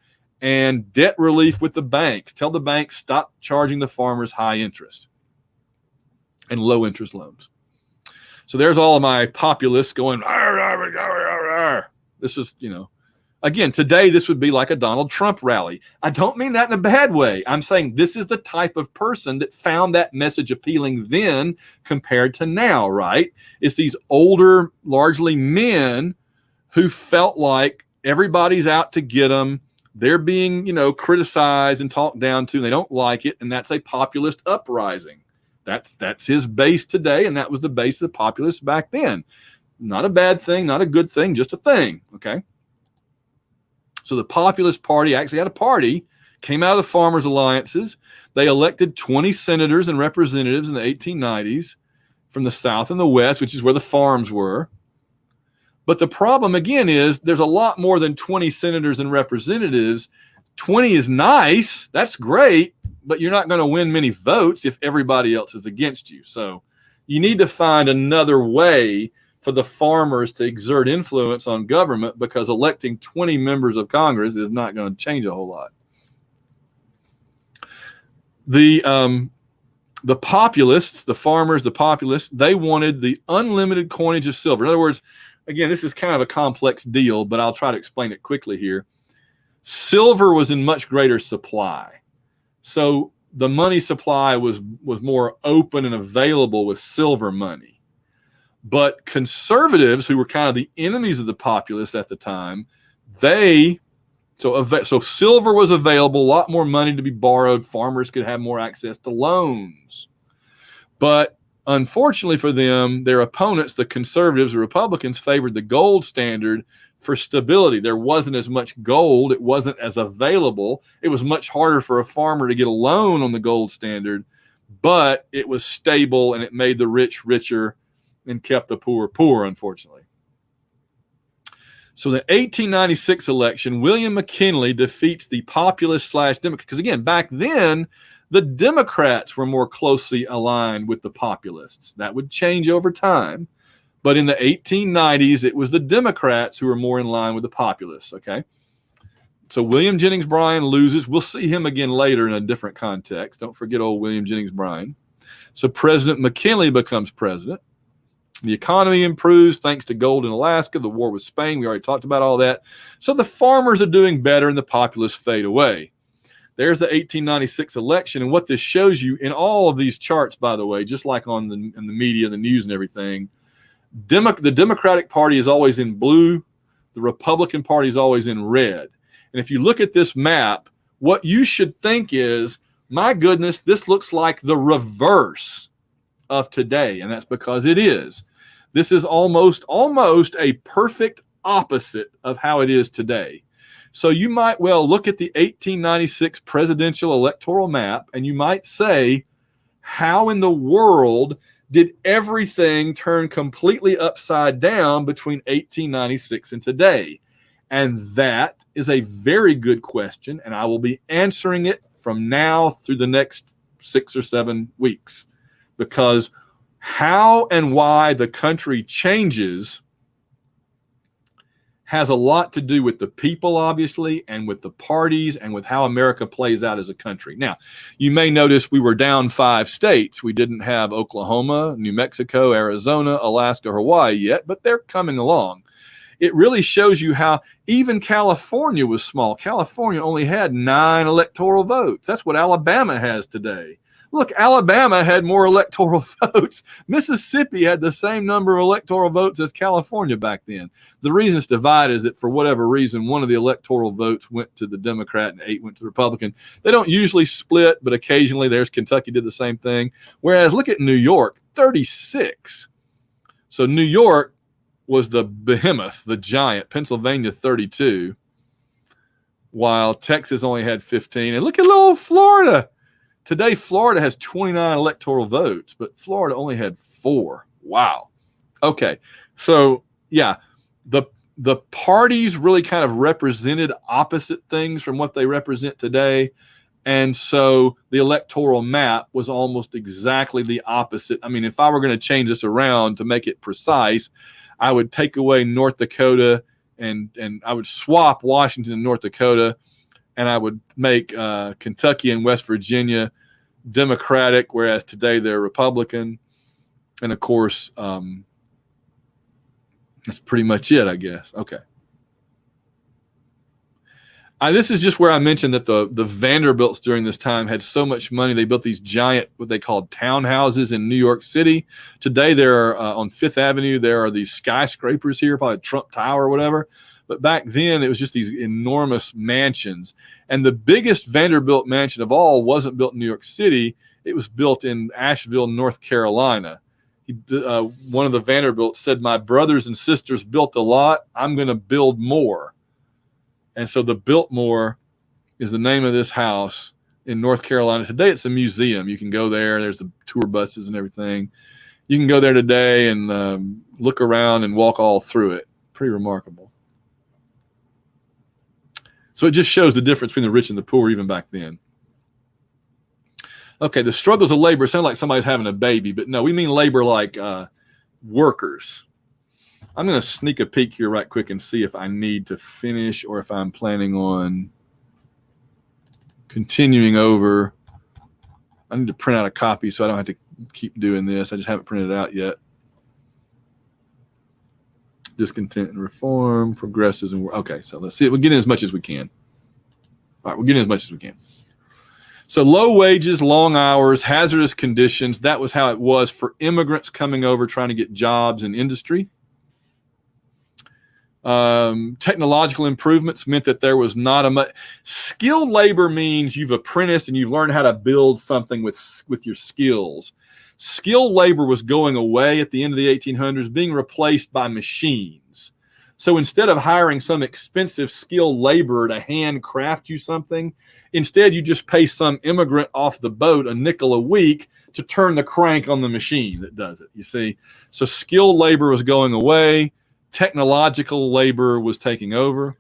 and debt relief with the banks. Tell the banks, stop charging the farmers high interest and low interest loans. So there's all of my populists going, arr, arr, arr, arr. This is, again, today this would be like a Donald Trump rally. I don't mean that in a bad way. I'm saying this is the type of person that found that message appealing then compared to now, right? It's these older, largely men who felt like everybody's out to get them. They're being, criticized and talked down to. They don't like it, and that's a populist uprising. That's his base today, and that was the base of the populists back then. Not a bad thing, not a good thing, just a thing, okay? So the Populist Party actually had a party, came out of the Farmers Alliances. They elected 20 senators and representatives in the 1890s from the South and the West, which is where the farms were. But the problem, again, is there's a lot more than 20 senators and representatives. 20 is nice. That's great. But you're not going to win many votes if everybody else is against you. So you need to find another way for the farmers to exert influence on government, because electing 20 members of Congress is not going to change a whole lot. The populists, the farmers, the populists, they wanted the unlimited coinage of silver. In other words, again, this is kind of a complex deal, but I'll try to explain it quickly here. Silver was in much greater supply. So the money supply was more open and available with silver money. But conservatives, who were kind of the enemies of the populists at the time, so silver was available, a lot more money to be borrowed. Farmers could have more access to loans. But unfortunately for them, their opponents, the conservatives, the Republicans, favored the gold standard for stability. There wasn't as much gold. It wasn't as available. It was much harder for a farmer to get a loan on the gold standard, but it was stable and it made the rich richer and kept the poor poor, unfortunately. So the 1896 election, William McKinley defeats the populist/Democrat, because again, back then, the Democrats were more closely aligned with the populists. That would change over time. But in the 1890s, it was the Democrats who were more in line with the populists, okay? So William Jennings Bryan loses. We'll see him again later in a different context. Don't forget old William Jennings Bryan. So President McKinley becomes president. The economy improves thanks to gold in Alaska, the war with Spain. We already talked about all that. So the farmers are doing better and the populists fade away. There's the 1896 election. And what this shows you in all of these charts, by the way, just like in the media, the news and everything, the Democratic Party is always in blue. The Republican Party is always in red. And if you look at this map, what you should think is, my goodness, this looks like the reverse of today. And that's because it is. This is almost a perfect opposite of how it is today. So you might well look at the 1896 presidential electoral map and you might say, how in the world did everything turn completely upside down between 1896 and today? And that is a very good question, and I will be answering it from now through the next 6 or 7 weeks, because how and why the country changes has a lot to do with the people, obviously, and with the parties and with how America plays out as a country. Now, you may notice we were down 5 states. We didn't have Oklahoma, New Mexico, Arizona, Alaska, Hawaii yet, but they're coming along. It really shows you how even California was small. California only had 9 electoral votes. That's what Alabama has today. Look, Alabama had more electoral votes. Mississippi had the same number of electoral votes as California back then. The reason it's divided is that for whatever reason, one of the electoral votes went to the Democrat and 8 went to the Republican. They don't usually split, but occasionally there's Kentucky did the same thing. Whereas look at New York, 36. So New York was the behemoth, the giant. Pennsylvania, 32, while Texas only had 15. And look at little Florida. Today, Florida has 29 electoral votes, but Florida only had 4. Wow. Okay. So, yeah, the parties really kind of represented opposite things from what they represent today. And so the electoral map was almost exactly the opposite. I mean, if I were going to change this around to make it precise, I would take away North Dakota and I would swap Washington and North Dakota, and I would make Kentucky and West Virginia Democratic, whereas today they're Republican. And of course, that's pretty much it, I guess. Okay. This is just where I mentioned that the Vanderbilts during this time had so much money. They built these giant, what they called townhouses in New York City. Today, there are on Fifth Avenue, there are these skyscrapers here, probably Trump Tower or whatever. But back then, it was just these enormous mansions. And the biggest Vanderbilt mansion of all wasn't built in New York City. It was built in Asheville, North Carolina. One of the Vanderbilts said, "My brothers and sisters built a lot. I'm going to build more." And so the Biltmore is the name of this house in North Carolina. Today, it's a museum. You can go there. There's the tour buses and everything. You can go there today and look around and walk all through it. Pretty remarkable. So it just shows the difference between the rich and the poor even back then. Okay, the struggles of labor sound like somebody's having a baby, but no, we mean labor like workers. I'm going to sneak a peek here right quick and see if I need to finish or if I'm planning on continuing over. I need to print out a copy so I don't have to keep doing this. I just haven't printed it out yet. Discontent and reform, progressives and okay, so let's see. We'll get in as much as we can. All right, we'll get in as much as we can. So low wages, long hours, hazardous conditions. That was how it was for immigrants coming over trying to get jobs in industry. Technological improvements meant that there was not a much. Skilled labor means you've apprenticed and you've learned how to build something with your skills. Skilled labor was going away at the end of the 1800s, being replaced by machines. So instead of hiring some expensive skilled laborer to handcraft you something, instead you just pay some immigrant off the boat a nickel a week to turn the crank on the machine that does it, you see. So skilled labor was going away. Technological labor was taking over.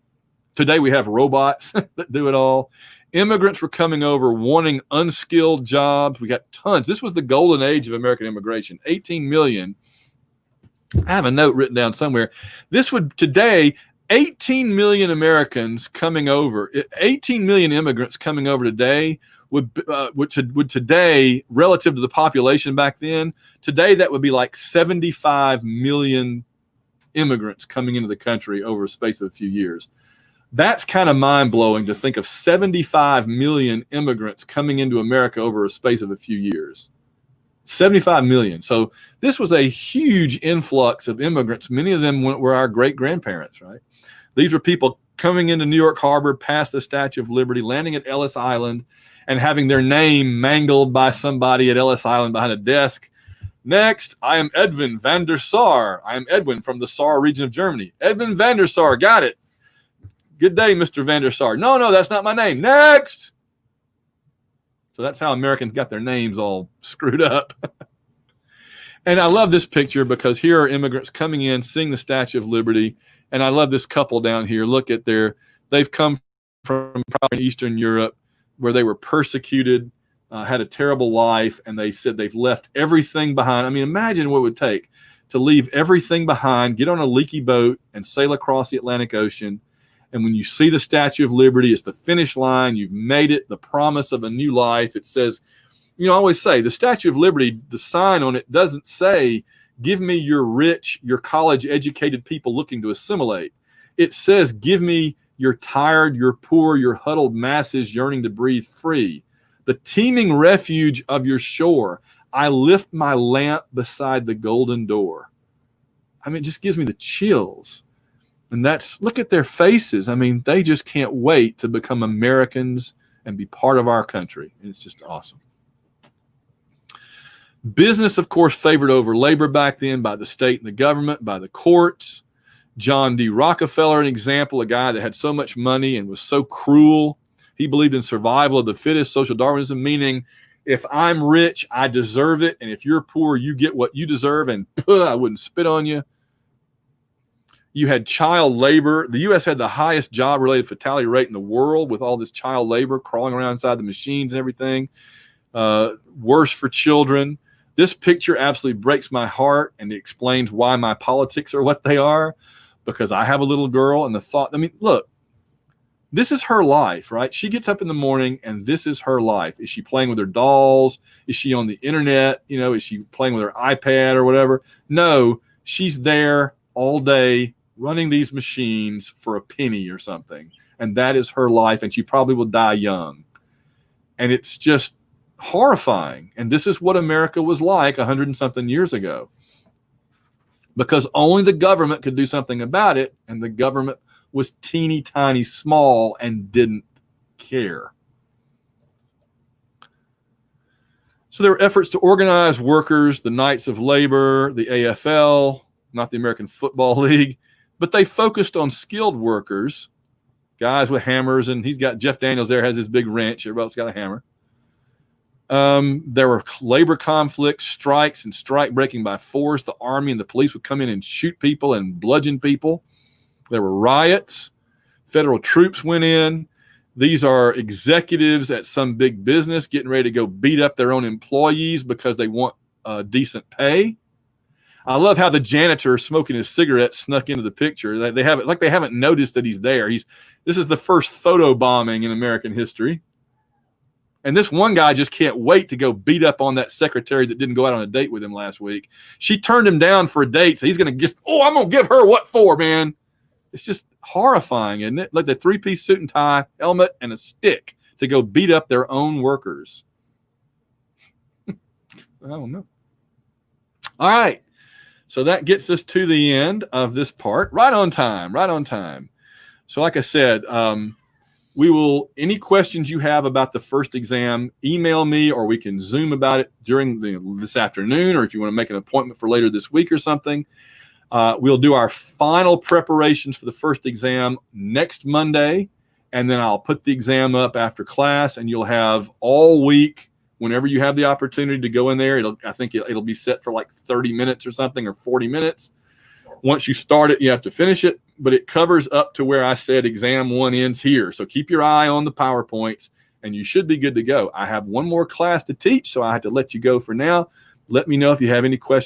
Today we have robots that do it all. Immigrants were coming over wanting unskilled jobs. We got tons. This was the golden age of American immigration. 18 million. I have a note written down somewhere. This would today, 18 million Americans coming over, 18 million immigrants coming over today would today, relative to the population back then, today that would be like 75 million immigrants coming into the country over a space of a few years. That's kind of mind-blowing to think of 75 million immigrants coming into America over a space of a few years. 75 million. So this was a huge influx of immigrants. Many of them were our great-grandparents, right? These were people coming into New York Harbor past the Statue of Liberty, landing at Ellis Island, and having their name mangled by somebody at Ellis Island behind a desk. Next, I am Edwin van der Sar. I am Edwin from the Saar region of Germany. Edwin van der Sar, got it. Good day, Mr. van der Sar. No, that's not my name. Next. So that's how Americans got their names all screwed up. And I love this picture because here are immigrants coming in, seeing the Statue of Liberty. And I love this couple down here. Look at they've come from probably Eastern Europe where they were persecuted, had a terrible life, and they said they've left everything behind. I mean, imagine what it would take to leave everything behind, get on a leaky boat, and sail across the Atlantic Ocean. And when you see the Statue of Liberty, it's the finish line. You've made it, the promise of a new life. It says, I always say, the Statue of Liberty, the sign on it doesn't say, give me your rich, your college-educated people looking to assimilate. It says, give me your tired, your poor, your huddled masses yearning to breathe free. The teeming refuge of your shore. I lift my lamp beside the golden door. I mean, it just gives me the chills. And look at their faces. I mean, they just can't wait to become Americans and be part of our country. And it's just awesome. Business, of course, favored over labor back then by the state and the government, by the courts. John D. Rockefeller, an example, a guy that had so much money and was so cruel. He believed in survival of the fittest, social Darwinism, meaning if I'm rich, I deserve it. And if you're poor, you get what you deserve. And I wouldn't spit on you. You had child labor. The U.S. had the highest job-related fatality rate in the world with all this child labor crawling around inside the machines and everything. Worse for children. This picture absolutely breaks my heart, and it explains why my politics are what they are, because I have a little girl, and the thought, I mean, look, this is her life, right? She gets up in the morning, and this is her life. Is she playing with her dolls? Is she on the internet? Is she playing with her iPad or whatever? No, she's there all day running these machines for a penny or something, and that is her life, and she probably will die young. And it's just horrifying. And this is what America was like 100 and something years ago, because only the government could do something about it, and the government was teeny tiny small and didn't care. So there were efforts to organize workers, the Knights of Labor, the AFL, not the American Football League, but they focused on skilled workers, guys with hammers, and Jeff Daniels there has his big wrench. Everybody else got a hammer. There were labor conflicts, strikes, and strike breaking by force. The army and the police would come in and shoot people and bludgeon people. There were riots. Federal troops went in. These are executives at some big business getting ready to go beat up their own employees because they want decent pay. I love how the janitor smoking his cigarette snuck into the picture. They haven't noticed that he's there. This is the first photo bombing in American history. And this one guy just can't wait to go beat up on that secretary that didn't go out on a date with him last week. She turned him down for a date, so he's going to I'm going to give her what for, man. It's just horrifying, isn't it? Like the three-piece suit and tie, helmet, and a stick to go beat up their own workers. I don't know. All right. So that gets us to the end of this part. Right on time. So like I said, any questions you have about the first exam, email me, or we can Zoom about it during this afternoon, or if you want to make an appointment for later this week or something. We'll do our final preparations for the first exam next Monday, and then I'll put the exam up after class, and you'll have all week, whenever you have the opportunity to go in there. I think it'll be set for like 30 minutes or something, or 40 minutes. Once you start it, you have to finish it, but it covers up to where I said exam 1 ends here. So keep your eye on the PowerPoints, and you should be good to go. I have one more class to teach, so I have to let you go for now. Let me know if you have any questions.